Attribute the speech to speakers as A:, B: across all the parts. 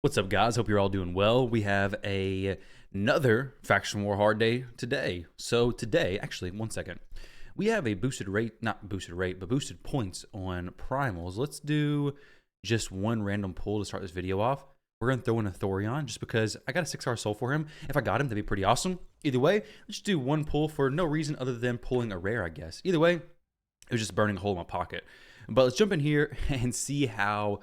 A: What's up, guys? Hope you're all doing well. We have another Faction War hard day today. So today, actually, one second. We have a boosted rate, not boosted rate, but boosted points on primals. Let's do just one random pull to start this video off. We're going to throw in a Thorion just because I got a 6-hour soul for him. If I got him, that'd be pretty awesome. Either way, let's do one pull for no reason other than pulling a rare, I guess. Either way, it was just burning a hole in my pocket. But let's jump in here and see how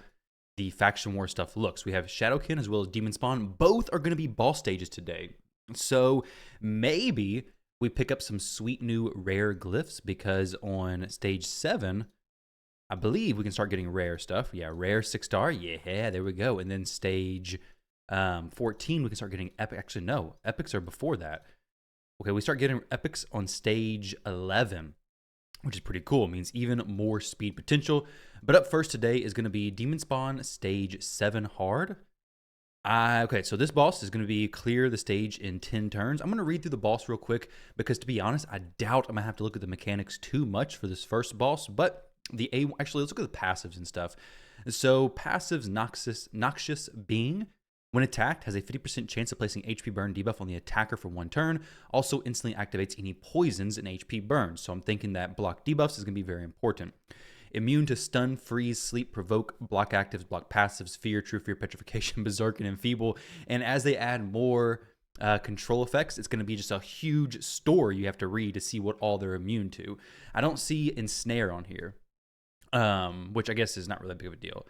A: the Faction War stuff looks. We have Shadowkin as well as Demonspawn. Both are going to be boss stages today. So maybe we pick up some sweet new rare glyphs because on stage 7, I believe we can start getting rare stuff. Yeah, rare 6-star. Yeah, there we go. And then stage 14, we can start getting epic. Actually, no. Epics are before that. Okay, we start getting epics on stage 11, which is pretty cool. It means even more speed potential. But up first today is going to be Demonspawn stage 7 hard. Okay, so this boss is going to be clear the stage in 10 turns. I'm going to read through the boss real quick because, to be honest, I doubt I'm going to have to look at the mechanics too much for this first boss. But actually, let's look at the passives and stuff. So passives, Noxious Being. When attacked, has a 50% chance of placing HP burn debuff on the attacker for 1 turn. Also instantly activates any poisons and HP burns. So I'm thinking that block debuffs is going to be very important. Immune to stun, freeze, sleep, provoke, block actives, block passives, fear, true fear, petrification, berserk, and enfeeble. And as they add more control effects, it's going to be just a huge story you have to read to see what all they're immune to. I don't see ensnare on here, which I guess is not really big of a deal.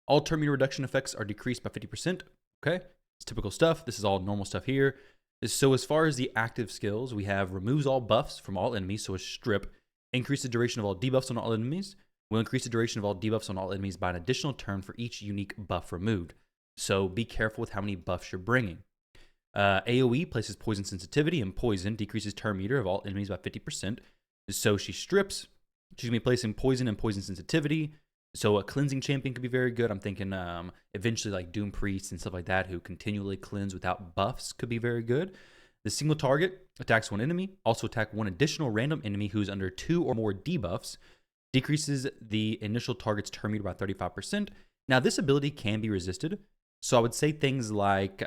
A: All turn meter reduction effects are decreased by 50%. Okay, it's typical stuff. This is all normal stuff here. So as far as the active skills, we have removes all buffs from all enemies, so a strip. Increase the duration of all debuffs on all enemies. Will increase the duration of all debuffs on all enemies by an additional turn for each unique buff removed. So be careful with how many buffs you're bringing. AoE places poison sensitivity, and poison decreases turn meter of all enemies by 50%. So she strips. She's going to be placing poison and poison sensitivity. So a cleansing champion could be very good. I'm thinking eventually like Doom Priests and stuff like that who continually cleanse without buffs could be very good. The single target attacks one enemy. Also attack one additional random enemy who's under 2 or more debuffs. Decreases the initial target's turn meter by 35%. Now this ability can be resisted. So I would say things like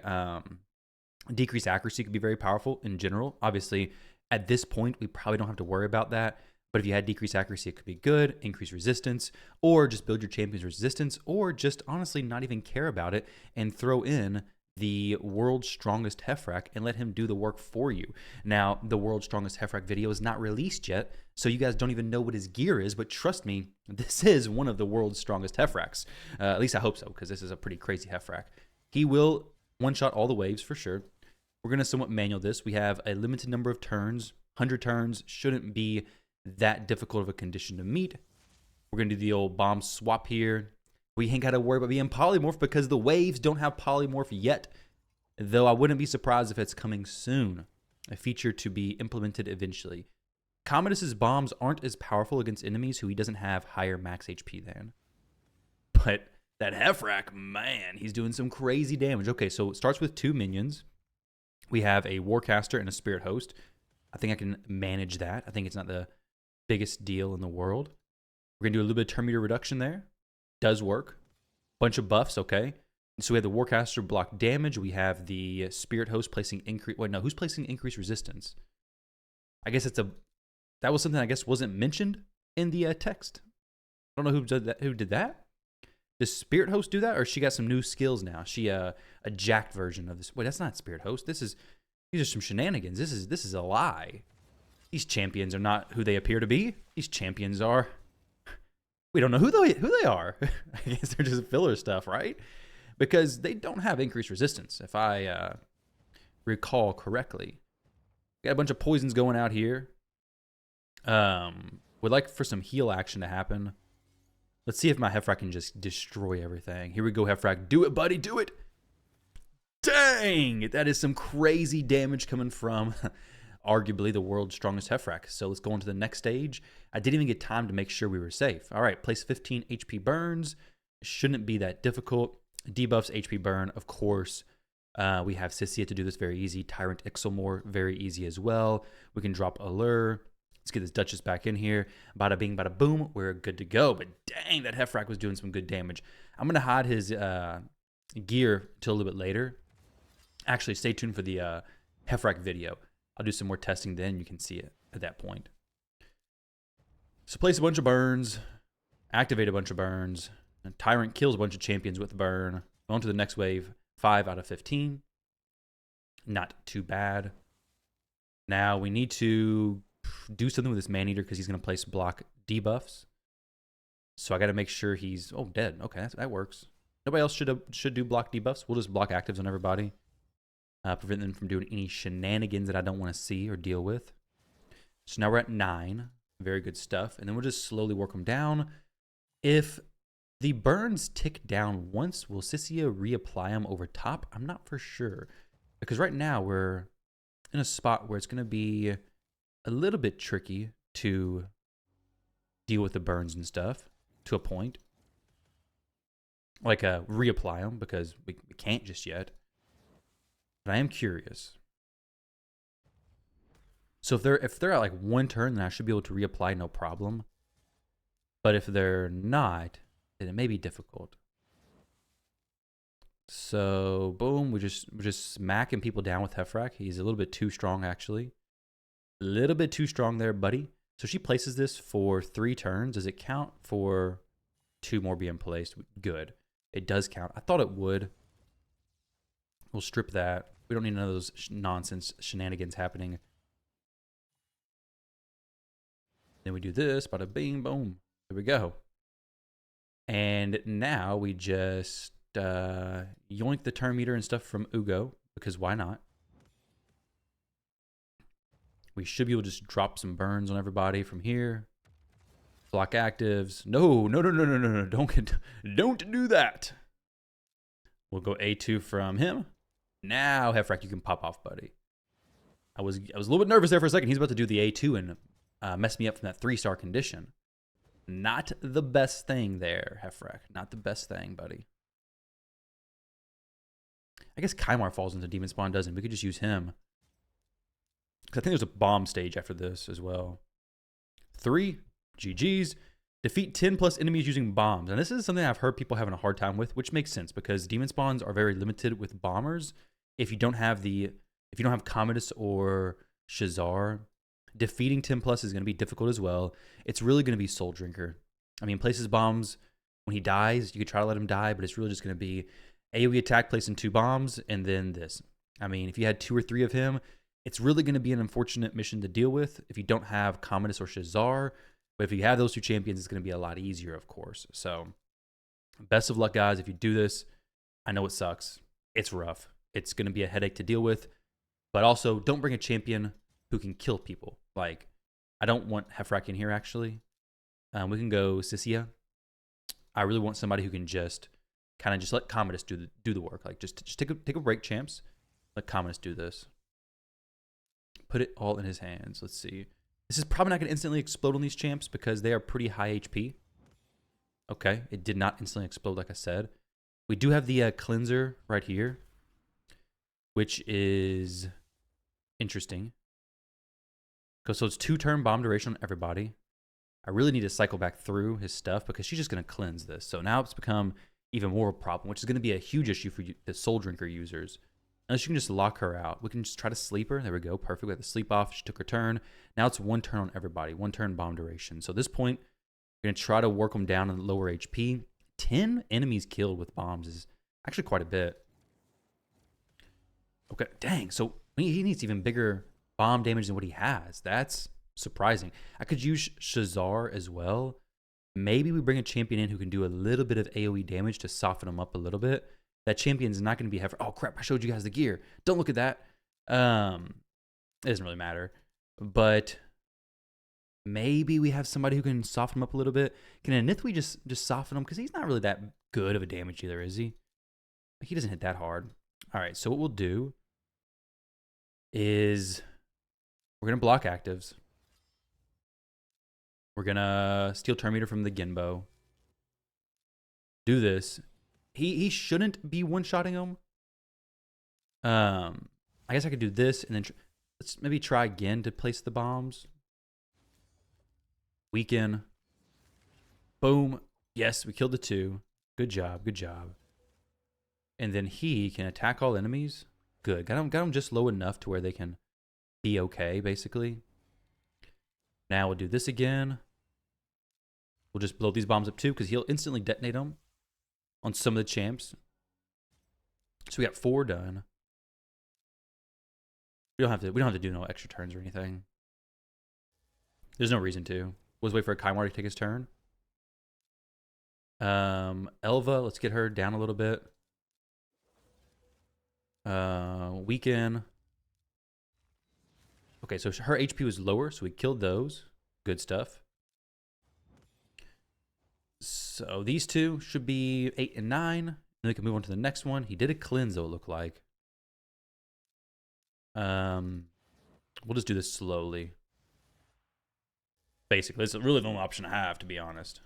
A: decreased accuracy could be very powerful in general. Obviously, at this point, we probably don't have to worry about that. But if you had decreased accuracy, it could be good, increase resistance, or just build your champion's resistance, or just honestly not even care about it and throw in the world's strongest Heffrack and let him do the work for you. Now, the world's strongest Heffrack video is not released yet, so you guys don't even know what his gear is, but trust me, this is one of the world's strongest Heffracks. At least I hope so, because this is a pretty crazy Heffrack. He will one-shot all the waves for sure. We're going to somewhat manual this. We have a limited number of turns. 100 turns shouldn't be that difficult of a condition to meet. We're going to do the old bomb swap here. We ain't got to worry about being polymorph because the waves don't have polymorph yet, though I wouldn't be surprised if it's coming soon. A feature to be implemented eventually. Commodus's bombs aren't as powerful against enemies who he doesn't have higher max HP than. But that Heffrack, man, he's doing some crazy damage. Okay, so it starts with 2 minions. We have a Warcaster and a Spirit Host. I think I can manage that. I think it's not the biggest deal in the world. We're going to do a little bit of turn meter reduction there. Does work. Bunch of buffs, okay. So we have the Warcaster block damage. We have the Spirit Host placing increase. Wait, no, who's placing increased resistance? I guess that was something I guess wasn't mentioned in the text. I don't know who did that. Does Spirit Host do that, or she got some new skills now? She a jacked version of this. Wait, that's not Spirit Host. These are some shenanigans. This is a lie. These champions are not who they appear to be. These champions are... We don't know who they are. I guess they're just filler stuff, right? Because they don't have increased resistance, if I recall correctly. We got a bunch of poisons going out here. Would like for some heal action to happen. Let's see if my Heffrack can just destroy everything. Here we go, Heffrack. Do it, buddy. Do it. Dang! That is some crazy damage coming from... arguably the world's strongest Heffrack. So let's go on to the next stage. I didn't even get time to make sure we were safe. All right, place 15 HP burns. Shouldn't be that difficult. Debuffs HP burn, of course. We have Sissia to do this very easy. Tyrant Ixelmore, very easy as well. We can drop Allure. Let's get this Duchess back in here. Bada bing, bada boom. We're good to go. But dang, that Heffrack was doing some good damage. I'm going to hide his gear till a little bit later. Actually, stay tuned for the Hefrak video. I'll do some more testing then. You can see it at that point. So place a bunch of burns, activate a bunch of burns, and Tyrant kills a bunch of champions with burn. On to the next wave, 5 out of 15. Not too bad. Now we need to do something with this Maneater because he's going to place block debuffs. So I got to make sure he's dead. Okay, that works. Nobody else should do block debuffs. We'll just block actives on everybody. Prevent them from doing any shenanigans that I don't want to see or deal with. So now we're at 9. Very good stuff. And then we'll just slowly work them down. If the burns tick down once, will Sissia reapply them over top? I'm not for sure. Because right now we're in a spot where it's going to be a little bit tricky to deal with the burns and stuff to a point. Like reapply them because we can't just yet. But I am curious. So if they're at like 1 turn, then I should be able to reapply no problem. But if they're not, then it may be difficult. So boom, we're just smacking people down with Hefrak. He's a little bit too strong actually. A little bit too strong there, buddy. So she places this for 3 turns. Does it count for 2 more being placed? Good. It does count. I thought it would. We'll strip that. We don't need none of those nonsense shenanigans happening. Then we do this, bada bing, boom. There we go. And now we just yoink the turn meter and stuff from Ugo, because why not? We should be able to just drop some burns on everybody from here. Block actives. No. Don't do that. We'll go A2 from him. Now, Hefrak, you can pop off, buddy. I was a little bit nervous there for a second. He's about to do the A2 and mess me up from that 3-star condition. Not the best thing there, Hefrak. Not the best thing, buddy. I guess Kymar falls into Demonspawn, doesn't. We could just use him. Because I think there's a bomb stage after this as well. 3, GG's. Defeat 10 plus enemies using bombs. And this is something I've heard people having a hard time with, which makes sense because Demonspawns are very limited with bombers. If you don't have Commodus or Shazar, defeating 10 plus is going to be difficult as well. It's really going to be Soul Drinker. I mean, places bombs when he dies. You could try to let him die, but it's really just going to be AoE attack, placing 2 bombs, and then this. I mean, if you had 2 or 3 of him, it's really going to be an unfortunate mission to deal with if you don't have Commodus or Shazar. But if you have those 2 champions, it's going to be a lot easier, of course. So, best of luck, guys. If you do this, I know it sucks. It's rough. It's going to be a headache to deal with. But also, don't bring a champion who can kill people. Like, I don't want Hefrak in here, actually. We can go Sissia. I really want somebody who can just kind of just let Commodus do the work. Like, just take a break, champs. Let Commodus do this. Put it all in his hands. Let's see. This is probably not going to instantly explode on these champs because they are pretty high HP. Okay, it did not instantly explode like I said. We do have the cleanser right here, which is interesting. So it's 2-turn bomb duration on everybody. I really need to cycle back through his stuff because she's just going to cleanse this. So now it's become even more of a problem, which is going to be a huge issue for the Soul Drinker users. Unless you can just lock her out. We can just try to sleep her. There we go. Perfect. We have the sleep off. She took her turn. Now it's 1 turn on everybody. 1 turn bomb duration. So at this point, we're going to try to work them down in lower HP. 10 enemies killed with bombs is actually quite a bit. Okay. Dang. So he needs even bigger bomb damage than what he has. That's surprising. I could use Shazar as well. Maybe we bring a champion in who can do a little bit of AoE damage to soften him up a little bit. That champion's not going to be oh crap, I showed you guys the gear. Don't look at that. It doesn't really matter. But maybe we have somebody who can soften him up a little bit. Can Anithwi just soften him? Because he's not really that good of a damage either, is he? He doesn't hit that hard. All right, so what we'll do is we're going to block actives. We're going to steal turn meter from the Genbo. Do this. He shouldn't be one-shotting him. I guess I could do this and then let's maybe try again to place the bombs. Weaken. Boom. Yes, we killed the 2. Good job. Good job. And then he can attack all enemies. Good. Got him just low enough to where they can be okay, basically. Now we'll do this again. We'll just blow these bombs up too, because he'll instantly detonate them on some of the champs. So we got 4 done. We don't have to do no extra turns or anything. There's no reason to. We'll just wait for a Kymar to take his turn. Elva, let's get her down a little bit. Weaken. Okay, so her HP was lower, so we killed those. Good stuff. So these two should be 8 and 9. Then we can move on to the next one. He did a cleanse, though, it looked like. We'll just do this slowly. Basically, it's really the only option I have, to be honest.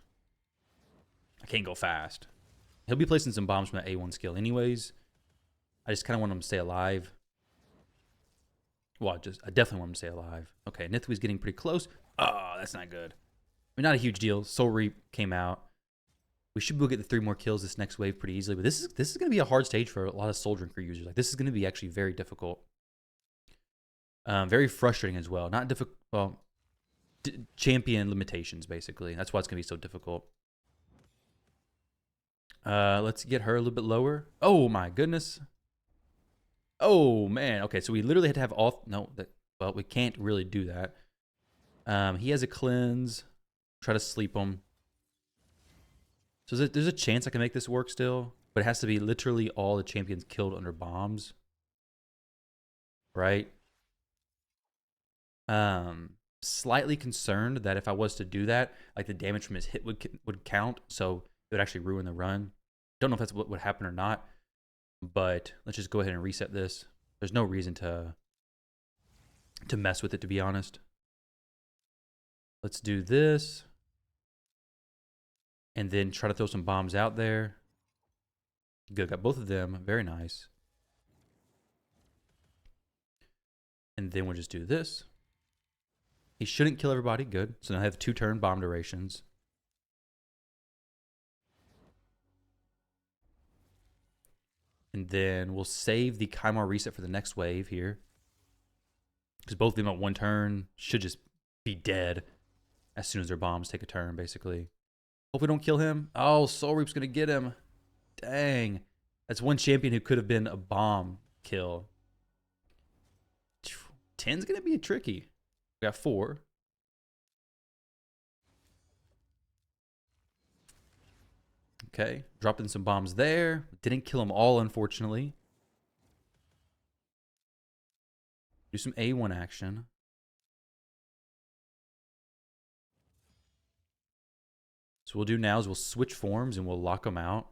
A: I can't go fast. He'll be placing some bombs from that A1 skill anyways. I just kind of want him to stay alive. Well, I definitely want him to stay alive. Okay, Nithwi's getting pretty close. Oh, that's not good. I mean, not a huge deal. Soul Reap came out. We should be able to get the 3 more kills this next wave pretty easily. But this is going to be a hard stage for a lot of Soul Drinker users. Like, this is going to be actually very difficult. Very frustrating as well. Not difficult. Well, champion limitations, basically. That's why it's going to be so difficult. Let's get her a little bit lower. Oh, my goodness. Oh, man. Okay, so we literally had to have all... No, well, we can't really do that. He has a cleanse. Try to sleep him. So there's a chance I can make this work still, but it has to be literally all the champions killed under bombs. Right? Slightly concerned that if I was to do that, like the damage from his hit would count, so it would actually ruin the run. Don't know if that's what would happen or not, but let's just go ahead and reset this. There's no reason to mess with it, to be honest. Let's do this. And then try to throw some bombs out there. Good, got both of them. Very nice. And then we'll just do this. He shouldn't kill everybody. Good. So now I have 2 turn bomb durations. And then we'll save the Kymar reset for the next wave here. Because both of them at 1 turn should just be dead as soon as their bombs take a turn, basically. Hope we don't kill him. Oh, Soul Reap's going to get him. Dang. That's one champion who could have been a bomb kill. 10's going to be tricky. We got 4. Okay. Dropping some bombs there. Didn't kill them all, unfortunately. Do some A1 action. So what we'll do now is we'll switch forms and we'll lock them out.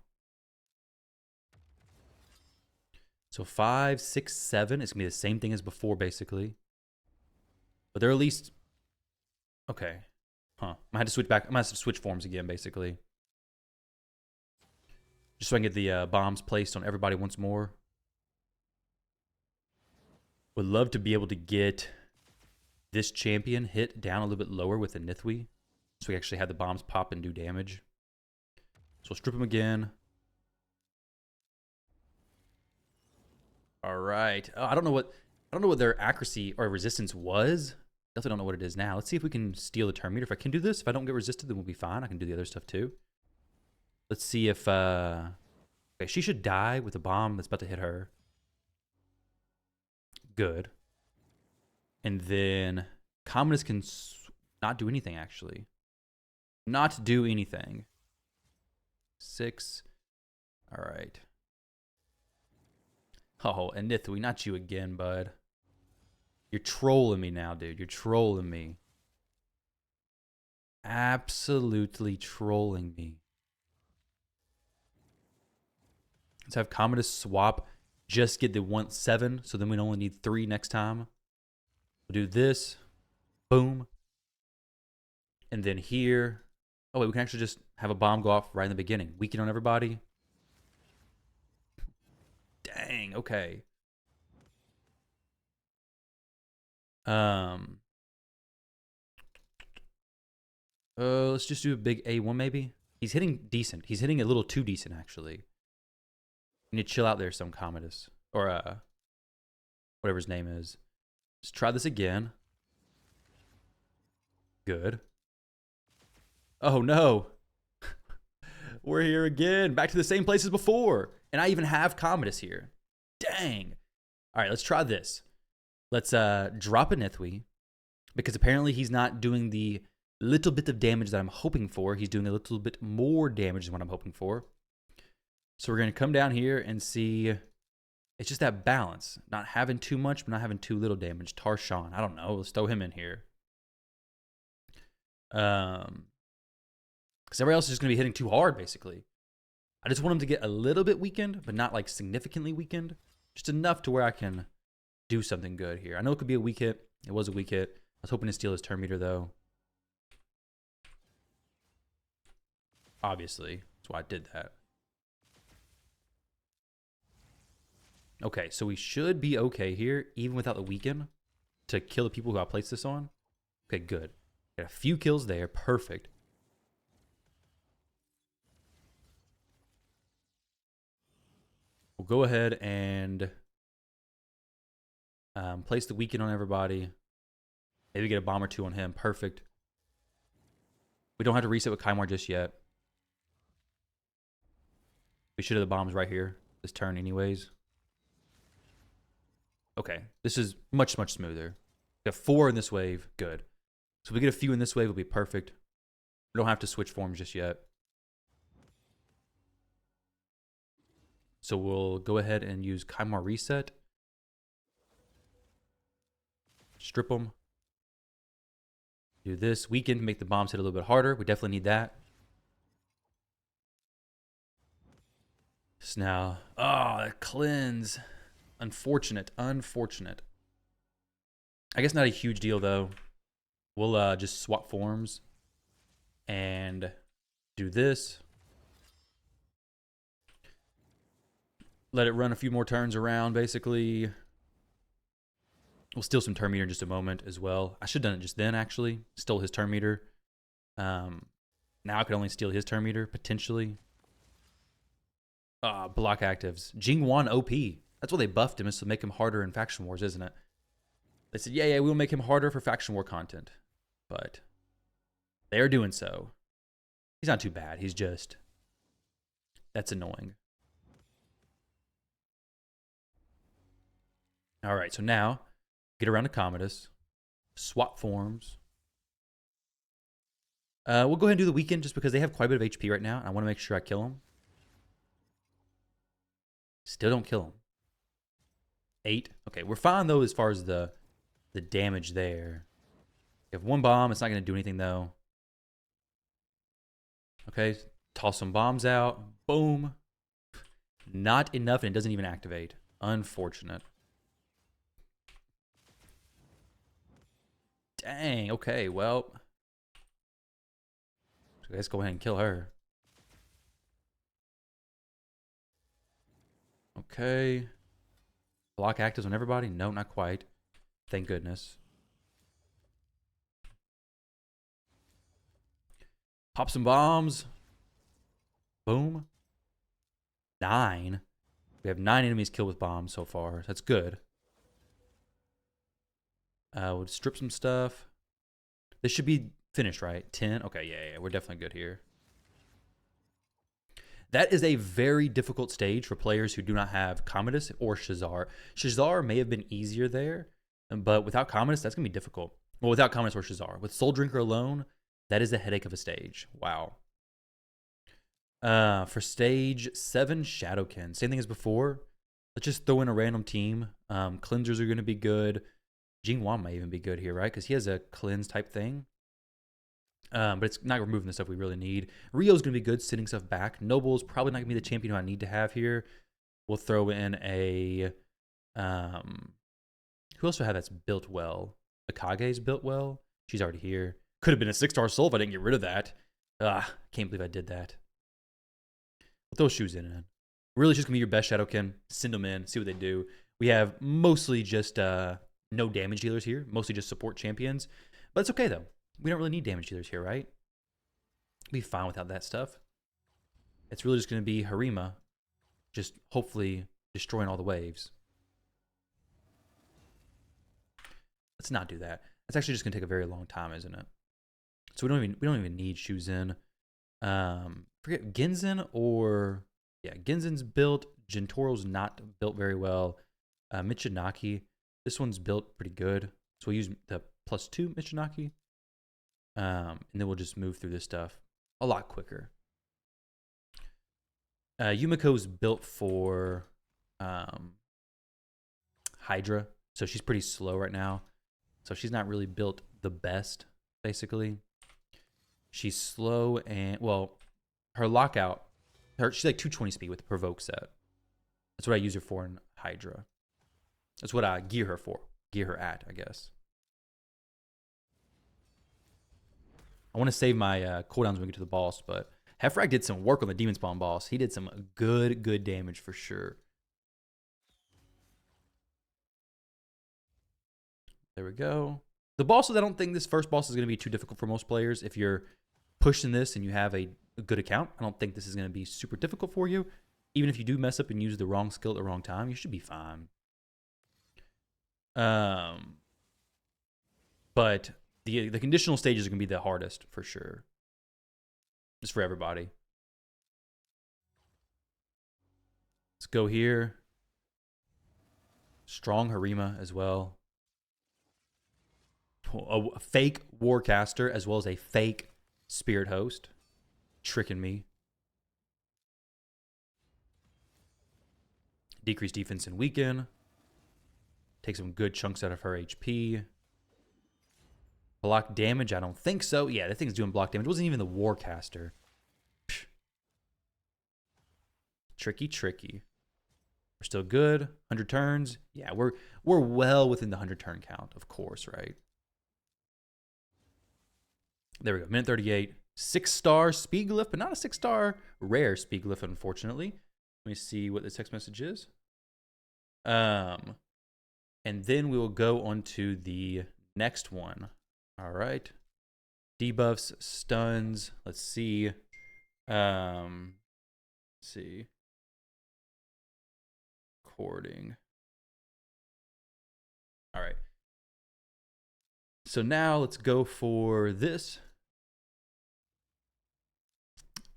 A: So 5, 6, 7. It's going to be the same thing as before, basically. But they're at least... Okay. Huh. I'm going to have to switch back. I'm going to have to switch forms again, basically. Just so I can get the bombs placed on everybody once more. Would love to be able to get this champion hit down a little bit lower with the Nithwi. So we actually have the bombs pop and do damage. So we'll strip him again. All right. Oh, I don't know what their accuracy or resistance was. Definitely don't know what it is now. Let's see if we can steal the turn meter. If I can do this, if I don't get resisted, then we'll be fine. I can do the other stuff too. Let's see if okay, she should die with a bomb that's about to hit her. Good. And then Communist can not do anything, actually. Not do anything. 6. All right. Oh, and Nithwi, not you again, bud. You're trolling me now, dude. You're trolling me. Absolutely trolling me. Let's have Commodus swap. Just get the 7, so then we only need 3 next time. We'll do this. Boom. And then here. Oh, wait, we can actually just have a bomb go off right in the beginning. Weaken on everybody. Dang, okay. Let's just do a big A1 maybe. He's hitting decent. He's hitting a little too decent, actually. You need to chill out there, some Commodus. Or, whatever his name is. Let's try this again. Good. Oh, no. We're here again. Back to the same place as before. And I even have Commodus here. Dang. All right, let's try this. Let's drop a Nithwi. Because apparently he's not doing the little bit of damage that I'm hoping for. He's doing a little bit more damage than what I'm hoping for. So we're going to come down here and see. It's just that balance. Not having too much, but not having too little damage. Tarshan. I don't know. Let's throw him in here. Because everybody else is just going to be hitting too hard, basically. I just want him to get a little bit weakened, but not like significantly weakened. Just enough to where I can do something good here. I know it could be a weak hit. It was a weak hit. I was hoping to steal his turn meter, though. Obviously. That's why I did that. Okay, so we should be okay here, even without the weaken, to kill the people who I placed this on. Okay, good. Got a few kills there. Perfect. We'll go ahead and place the weaken on everybody. Maybe get a bomb or two on him. Perfect. We don't have to reset with Kymar just yet. We should have the bombs right here this turn anyways. Okay, this is much, much smoother. We have 4 in this wave. Good. So if we get a few in this wave, it'll be perfect. We don't have to switch forms just yet. So we'll go ahead and use Kymar Reset. Strip them. Do this. Weaken to make the bombs hit a little bit harder. We definitely need that. So now, that cleanse. Unfortunate. Unfortunate. I guess not a huge deal, though. We'll just swap forms and do this. Let it run a few more turns around, basically. We'll steal some turn meter in just a moment as well. I should have done it just then, actually. Stole his turn meter. Now I could only steal his turn meter, potentially. Block actives. Jingwan OP. That's why they buffed him, is to make him harder in Faction Wars, isn't it? They said, yeah, we'll make him harder for Faction War content. But they are doing so. He's not too bad. He's just... That's annoying. All right, so now, get around to Commodus. Swap forms. We'll go ahead and do the weekend just because they have quite a bit of HP right now. And I want to make sure I kill them. Still don't kill him. 8. Okay, we're fine, though, as far as the damage there. You have 1 bomb. It's not going to do anything, though. Okay, toss some bombs out. Boom. Not enough, and it doesn't even activate. Unfortunate. Dang, okay, well. Let's go ahead and kill her. Okay. Block actives on everybody? No, not quite. Thank goodness. Pop some bombs. Boom. 9. We have 9 enemies killed with bombs so far. That's good. We'll strip some stuff. This should be finished, right? 10? Okay, yeah. We're definitely good here. That is a very difficult stage for players who do not have Commodus or Shazar. Shazar may have been easier there, but without Commodus, that's going to be difficult. Well, without Commodus or Shazar. With Soul Drinker alone, that is the headache of a stage. Wow. For stage 7, Shadowkin. Same thing as before. Let's just throw in a random team. Cleansers are going to be good. Jingwan might even be good here, right? Because he has a cleanse type thing. But it's not removing the stuff we really need. Rio's going to be good, sitting stuff back. Noble's probably not going to be the champion who I need to have here. We'll throw in a... who else do I have that's built well? Akage's built well. She's already here. Could have been a 6-star soul if I didn't get rid of that. Can't believe I did that. We'll throw shoes in. Really, it's just going to be your best Shadowkin. Send them in, see what they do. We have mostly just no damage dealers here. Mostly just support champions. But it's okay, though. We don't really need damage dealers here, right? We'll be fine without that stuff. It's really just going to be Harima just hopefully destroying all the waves. Let's not do that. It's actually just gonna take a very long time, isn't it? So we don't even need Shuzin. Forget Genzen or yeah, Genzen's built. Jintoro's not built very well. Michinaki, this one's built pretty good. So we'll use the +2 Michinaki. And then we'll just move through this stuff a lot quicker. Yumiko's built for Hydra, so she's pretty slow right now. So she's not really built the best, basically. She's slow and, well, her lockout, she's like 220 speed with the provoke set. That's what I use her for in Hydra. That's what I gear her for. Gear her at, I guess. I want to save my cooldowns when we get to the boss, but Hefrag did some work on the Demonspawn boss. He did some good damage for sure. There we go. The bosses, I don't think this first boss is going to be too difficult for most players. If you're pushing this and you have a good account, I don't think this is going to be super difficult for you. Even if you do mess up and use the wrong skill at the wrong time, you should be fine. But the conditional stages are going to be the hardest for sure. Just for everybody. Let's go here. Strong Harima as well. A fake Warcaster as well as a fake Spirit Host. Tricking me. Decrease defense and weaken. Take some good chunks out of her HP. Block damage? I don't think so. Yeah, that thing's doing block damage. It wasn't even the Warcaster. Psh. Tricky. We're still good. 100 turns. Yeah, we're well within the 100 turn count, of course, right? There we go. Minute 38. 6-star speed glyph, but not a 6-star rare speed glyph, unfortunately. Let me see what the text message is. And then we will go on to the next one. All right. Debuffs, stuns. Let's see. Recording. All right. So now let's go for this.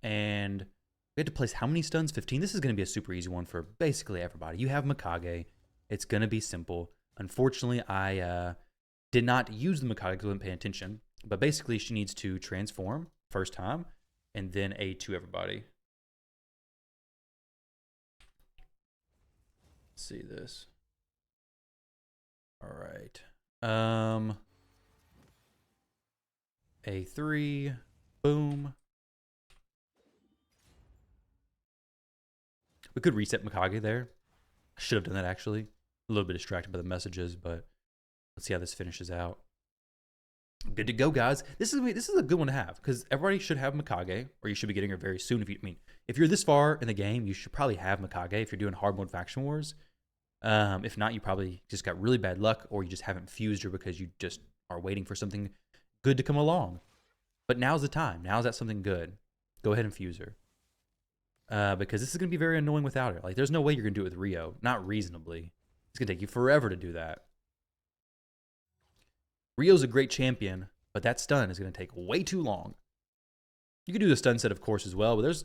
A: And we had to place how many stuns? 15. This is going to be a super easy one for basically everybody. You have Mikage. It's going to be simple. Unfortunately, I did not use the Mikage because I wasn't paying attention. But basically, she needs to transform first time and then A2 everybody. Let's see this. All right. A3. Boom. We could reset Mikage there. I should have done that actually. A little bit distracted by the messages, but let's see how this finishes out. Good to go, guys. This is a good one to have because everybody should have Mikage, or you should be getting her very soon. If you're this far in the game, you should probably have Mikage if you're doing hard mode faction wars. If not, you probably just got really bad luck, or you just haven't fused her because you just are waiting for something good to come along. But now's the time. Now's that something good. Go ahead and fuse her. Because this is going to be very annoying without her. Like, there's no way you're going to do it with Rio. Not reasonably. It's going to take you forever to do that. Rio's a great champion, but that stun is going to take way too long. You can do the stun set, of course, as well, but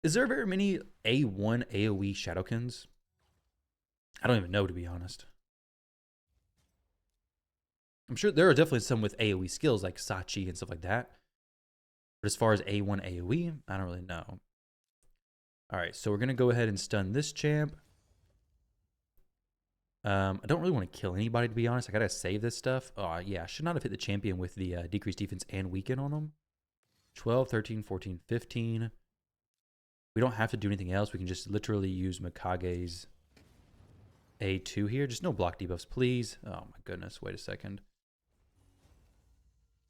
A: is there very many A1 AoE Shadowkins? I don't even know, to be honest. I'm sure there are definitely some with AoE skills, like Sachi and stuff like that. But as far as A1 AoE, I don't really know. All right, so we're going to go ahead and stun this champ. I don't really want to kill anybody, to be honest. I got to save this stuff. Oh, yeah, I should not have hit the champion with the decreased defense and weaken on them. 12, 13, 14, 15. We don't have to do anything else. We can just literally use Mikage's A2 here. Just no block debuffs, please. Oh, my goodness. Wait a second.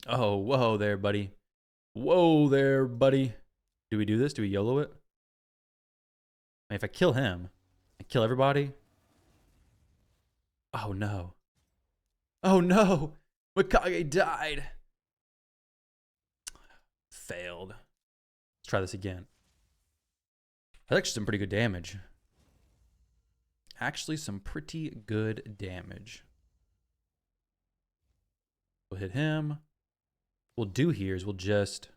A: Oh, whoa there, buddy. Whoa there, buddy. Do we do this? Do we YOLO it? I mean, if I kill him, I kill everybody. Oh, no. Oh, no. Mikage died. Failed. Let's try this again. That's actually some pretty good damage. actually some pretty good damage. We'll hit him. What we'll do here is we'll just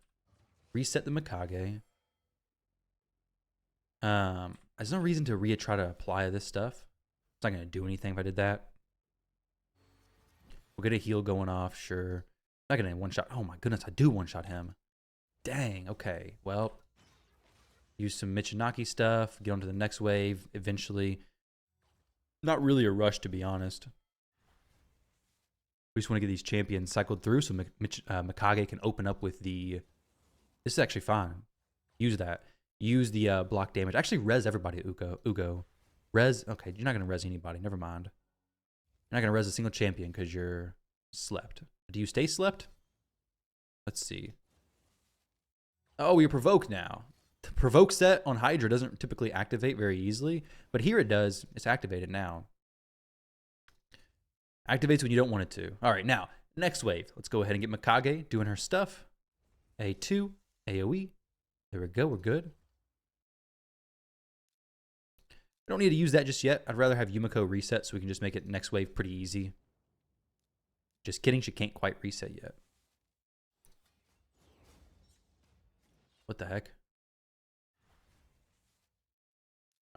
A: reset the Mikage. There's no reason to try to apply this stuff. It's not going to do anything if I did that. We'll get a heal going off, sure. Not going to one-shot. Oh my goodness, I do one-shot him. Dang, okay. Well, use some Michinaki stuff, get on to the next wave eventually. Not really a rush, to be honest. We just want to get these champions cycled through so Mikage can open up with the... This is actually fine. Use that. Use the block damage. Actually, res everybody, Ugo. Res... Okay, you're not going to res anybody. Never mind. You're not going to res a single champion because you're slept. Do you stay slept? Let's see. Oh, you're provoked now. The provoke set on Hydra doesn't typically activate very easily, but here it does. It's activated now. Activates when you don't want it to. All right, now, next wave. Let's go ahead and get Mikage doing her stuff. A2, AoE. There we go, we're good. I don't need to use that just yet. I'd rather have Yumiko reset so we can just make it next wave pretty easy. Just kidding, she can't quite reset yet. What the heck?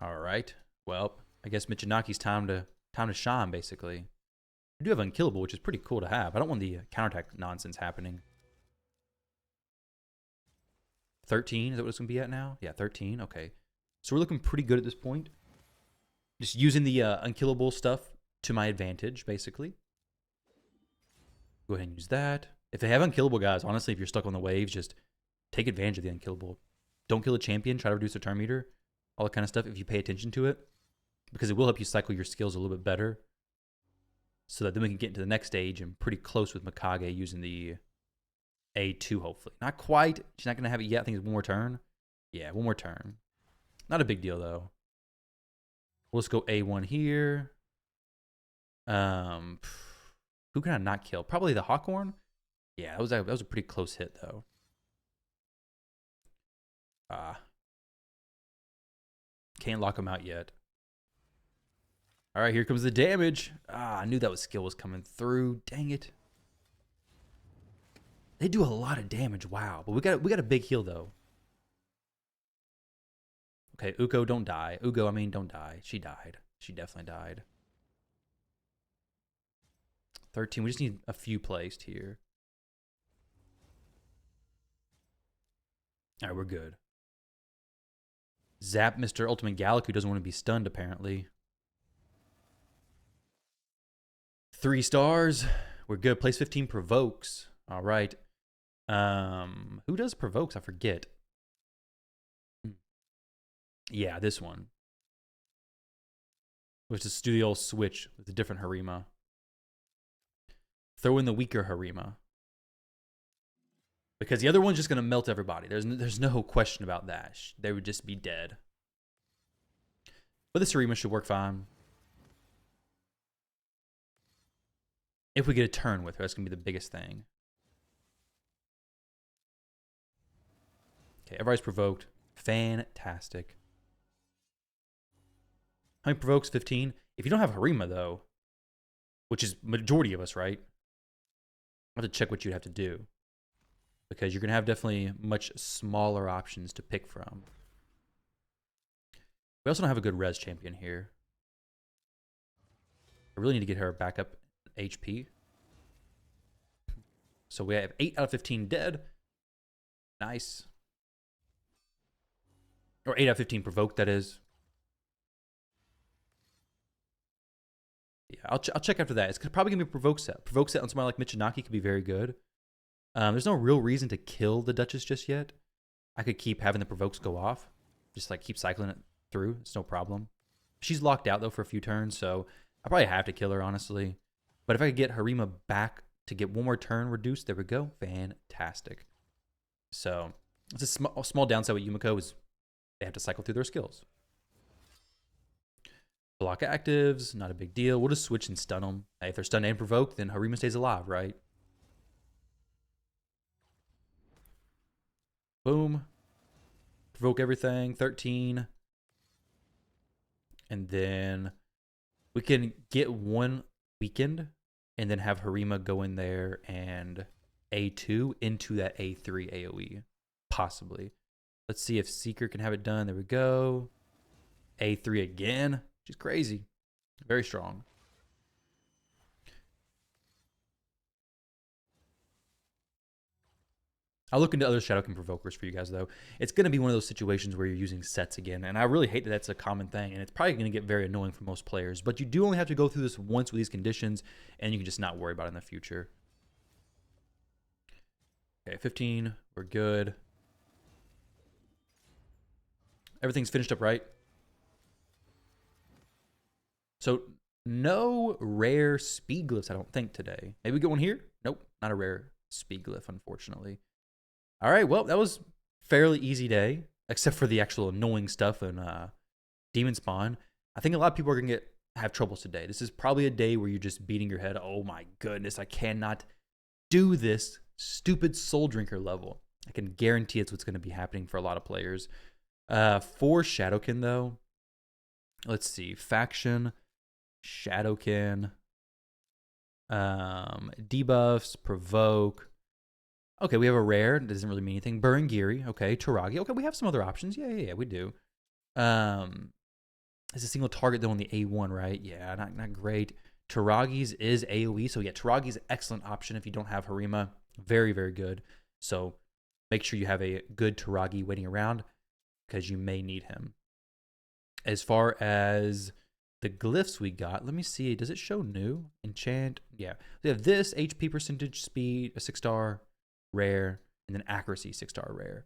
A: All right. Well, I guess Michinaki's time to shine, basically. I do have Unkillable, which is pretty cool to have. I don't want the counterattack nonsense happening. 13, is that what it's going to be at now? Yeah, 13, okay. So we're looking pretty good at this point. Just using the Unkillable stuff to my advantage, basically. Go ahead and use that. If they have Unkillable, guys, honestly, if you're stuck on the waves, just take advantage of the Unkillable. Don't kill a champion, try to reduce the turn meter, all that kind of stuff if you pay attention to it. Because it will help you cycle your skills a little bit better. So that then we can get into the next stage and pretty close with Mikage using the A2, hopefully. Not quite. She's not going to have it yet. I think it's one more turn. Yeah, one more turn. Not a big deal, though. We'll just go A1 here. Who can I not kill? Probably the Hawkhorn? Yeah, that was a pretty close hit, though. Can't lock him out yet. All right, here comes the damage. I knew that skill was coming through. Dang it. They do a lot of damage. Wow. But we got a big heal, though. Okay, Uko, don't die. Ugo, I mean, don't die. She died. She definitely died. 13. We just need a few placed here. All right, we're good. Zap Mr. Ultimate Gallic, who doesn't want to be stunned, apparently. 3 stars. We're good. Place 15 provokes. All right. Who does provokes? I forget. Yeah, this one. Let's just do the old switch with a different Harima. Throw in the weaker Harima. Because the other one's just going to melt everybody. There's no question about that. They would just be dead. But this Harima should work fine. If we get a turn with her, that's going to be the biggest thing. Okay, everybody's provoked. Fantastic. How many provokes? 15. If you don't have Harima, though, which is majority of us, right? I'll have to check what you'd have to do. Because you're going to have definitely much smaller options to pick from. We also don't have a good res champion here. I really need to get her back up HP. So we have 8 out of 15 dead. Nice. Or 8 out of 15 provoked, that is. Yeah, I'll check after that. It's probably going to be a provoke set. Provoke set on somebody like Michinaki could be very good. There's no real reason to kill the Duchess just yet. I could keep having the provokes go off. Just like keep cycling it through. It's no problem. She's locked out though for a few turns, so I probably have to kill her, honestly. But if I could get Harima back to get one more turn reduced, there we go. Fantastic. So it's a small downside with Yumiko is they have to cycle through their skills. Block actives, not a big deal. We'll just switch and stun them. Hey, if they're stunned and provoked, then Harima stays alive, right? Boom. Provoke everything. 13. And then We can get one weakened and then have Harima go in there and A2 into that A3 AoE, possibly. Let's see if Seeker can have it done. There we go. A3 again. She's crazy. Very strong. I'll look into other Shadowkin provokers for you guys, though. It's going to be one of those situations where you're using sets again, and I really hate that that's a common thing, and it's probably going to get very annoying for most players, but you do only have to go through this once with these conditions, and you can just not worry about it in the future. Okay, 15. We're good. Everything's finished up, right? So, no rare speed glyphs, I don't think, today. Maybe we get one here? Nope, not a rare speed glyph, unfortunately. All right, well, that was fairly easy day, except for the actual annoying stuff in Demonspawn. I think a lot of people are going to have troubles today. This is probably a day where you're just beating your head. Oh my goodness, I cannot do this stupid Soul Drinker level. I can guarantee it's what's going to be happening for a lot of players. For Shadowkin, though, let's see. Faction, Shadowkin, debuffs, provoke. Okay, we have a rare. It doesn't really mean anything. Burangiri. Okay, Taragi. Okay, we have some other options. Yeah, we do. It's a single target, though, on the A1, right? Yeah, not great. Taragi's is AoE, so yeah, Taragi's an excellent option if you don't have Harima. Very, very good. So make sure you have a good Taragi waiting around because you may need him. As far as the glyphs we got, let me see. Does it show new? Enchant. Yeah. We have this HP percentage, speed, a 6-star rare, and then accuracy 6-star rare.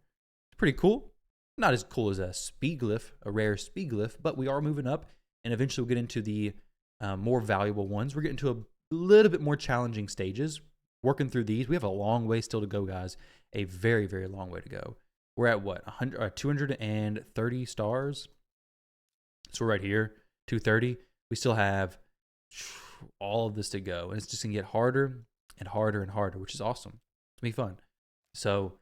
A: Pretty cool. Not as cool as a speed glyph, a rare speed glyph, but we are moving up, and eventually we'll get into the more valuable ones. We're getting to a little bit more challenging stages. Working through these, we have a long way still to go, guys. A very, very long way to go. We're at what, 230 stars? So we're right here, 230. We still have all of this to go, and it's just gonna get harder and harder and harder, which is awesome. It's gonna be fun. So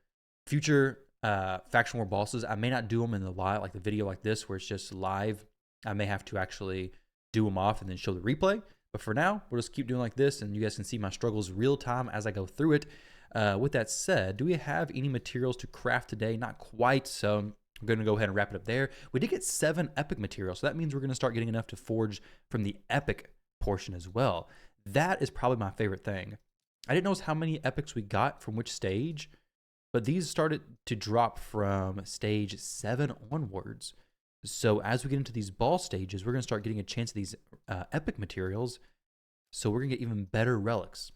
A: future faction war bosses, I may not do them in the live, like the video like this, where it's just live. I may have to actually do them off and then show the replay. But for now, we'll just keep doing like this, and you guys can see my struggles real time as I go through it. With that said, do we have any materials to craft today? Not quite, so I'm going to go ahead and wrap it up there. We did get 7 epic materials, so that means we're going to start getting enough to forge from the epic portion as well. That is probably my favorite thing. I didn't notice how many epics we got from which stage, but these started to drop from stage 7 onwards. So as we get into these ball stages, we're going to start getting a chance at these epic materials. So we're going to get even better relics.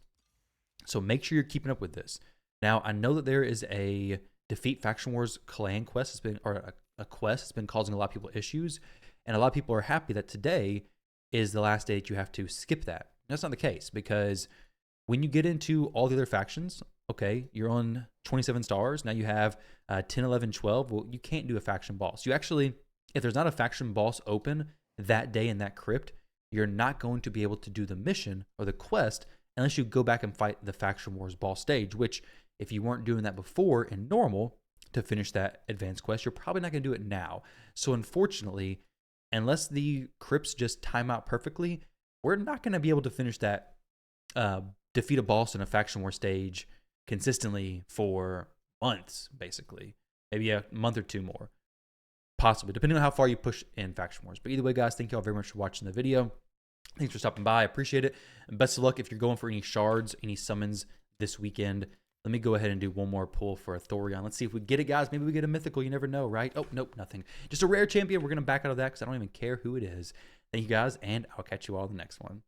A: So make sure you're keeping up with this. Now, I know that there is a Defeat Faction Wars clan quest, a quest that's been causing a lot of people issues. And a lot of people are happy that today is the last day that you have to skip that. That's not the case, because when you get into all the other factions, okay, you're on 27 stars. Now you have 10, 11, 12. Well, you can't do a faction boss. You actually, if there's not a faction boss open that day in that crypt, you're not going to be able to do the mission or the quest unless you go back and fight the Faction Wars boss stage, which if you weren't doing that before in normal to finish that advanced quest, you're probably not going to do it now. So unfortunately, unless the crypts just time out perfectly, we're not going to be able to finish that defeat a boss in a Faction War stage consistently for months, basically. Maybe a month or 2 more. Possibly, depending on how far you push in Faction Wars. But either way, guys, thank you all very much for watching the video. Thanks for stopping by. I appreciate it. And best of luck if you're going for any shards, any summons this weekend. Let me go ahead and do one more pull for a Thorion. Let's see if we get it, guys. Maybe we get a mythical. You never know, right? Oh, nope, nothing. Just a rare champion. We're going to back out of that because I don't even care who it is. Thank you, guys, and I'll catch you all in the next one.